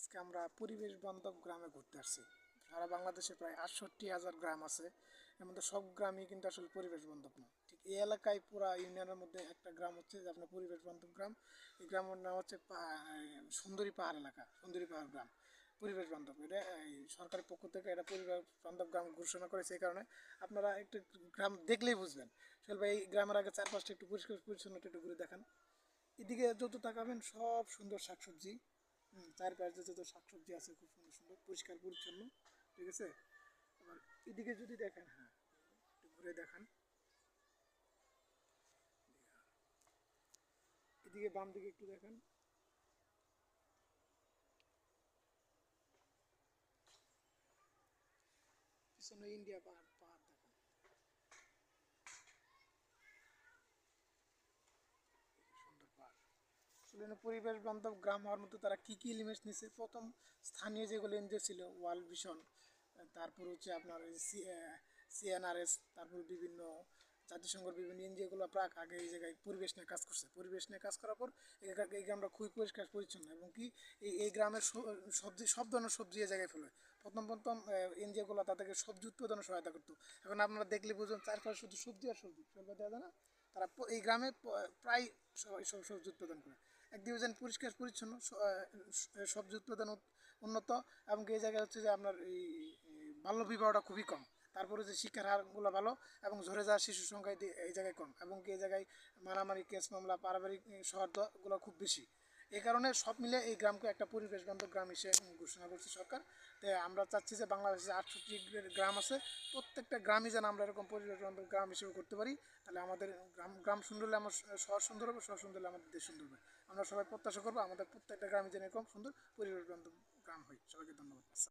আজকে আমরা পরিবেশ বান্ধব গ্রামে ঘুরতে আসছি। সারা বাংলাদেশে প্রায় 68,000 গ্রাম আছে। এর মধ্যে সব গ্রামই কিন্তু আসলে পরিবেশ বান্ধব না। ঠিক এই এলাকায় পুরা ইউনিয়নের মধ্যে একটা গ্রাম হচ্ছে যে আপনার পরিবেশ বান্ধব গ্রাম। এই গ্রামের নাম হচ্ছে সুন্দরী পাহাড় এলাকা, সুন্দরী পাহাড় গ্রাম। পরিবেশ বান্ধব এটা এই সরকারের পক্ষ থেকে এটা পরিবেশ বান্ধব গ্রাম ঘোষণা করেছে। এই কারণে আপনারা একটু গ্রাম দেখলেই বুঝবেন। চল ভাই, এই গ্রামের আগে চারপাশটা একটু পরিষ্কার পরিচ্ছন্ন একটু ঘুরে দেখান। এদিকে যত তাকাবেন সব সুন্দর শাকসবজি। চারপাশে যত শাকসবজি আছে খুব সুন্দর সুন্দর পরিষ্কার পরিচ্ছন্ন। ঠিক আছে। আবার এদিকে যদি দেখেন, হ্যাঁ, একটু ঘুরে দেখান। এদিকে বাম দিকে একটু দেখেন। পিছনে ইন্ডিয়া পাহাড় পাহাড় দেখেন, সুন্দর পাহাড়। আসলে পরিবেশ বান্ধব গ্রাম হওয়ার মতো তারা কী কী এলিমেন্টস নিচ্ছে, প্রথম স্থানীয় যেগুলো এনজিও ছিল ওয়ার্ল্ড ভিশন, তারপর হচ্ছে আপনার সিএনআরএস, তারপর বিভিন্ন জাতিসংঘের বিভিন্ন এনজিওগুলো প্রাক আগে এই জায়গায় পরিবেশ নিয়ে কাজ করছে। পরিবেশ নিয়ে কাজ করার পর এই গ্রামটা খুবই পরিষ্কার পরিচ্ছন্ন, এবং কি এই গ্রামের সবজি সব ধরনের সবজি এই জায়গায় ফেলে। প্রথম প্রথম এনজিওগুলো তাদেরকে সবজি উৎপাদনে সহায়তা করতো। এখন আপনারা দেখলে বুঝুন চারপাশে শুধু সবজি আর সবজি ফেলবে দেওয়া যায় না। তারা এই গ্রামে প্রায় সব সবজি উৎপাদন করে। একদিকে যেন পরিষ্কার পরিচ্ছন্ন সবজি উৎপাদন উন্নত, এবং এই জায়গায় হচ্ছে যে আপনার এই বাল্য বিবাহটা খুবই কম। তারপরে যে শিক্ষার হারগুলো ভালো, এবং ঝরে যাওয়া শিশুর সংখ্যা এই জায়গায় কম, এবং এই জায়গায় মারামারি কেস মামলা পারিবারিক সৌহার্দ্যগুলো খুব বেশি। এই কারণে সব মিলে এই গ্রামকে একটা পরিবেশ বান্ধব গ্রাম হিসেবে ঘোষণা করছে সরকার। তো আমরা চাচ্ছি যে বাংলাদেশে 68 গ্রাম আছে, প্রত্যেকটা গ্রামই যেন আমরা এরকম পরিবেশ বান্ধব গ্রাম হিসেবে করতে পারি। তাহলে আমাদের গ্রাম সুন্দর হলে আমার শহর সুন্দর হবে, শহর সুন্দর হলে আমাদের দেশ সুন্দর হবে। আমরা সবাই প্রত্যাশা করবো আমাদের প্রত্যেকটা গ্রামে যেন এরকম সুন্দর পরিবেশ বান্ধব গ্রাম হয়। সবাইকে ধন্যবাদ।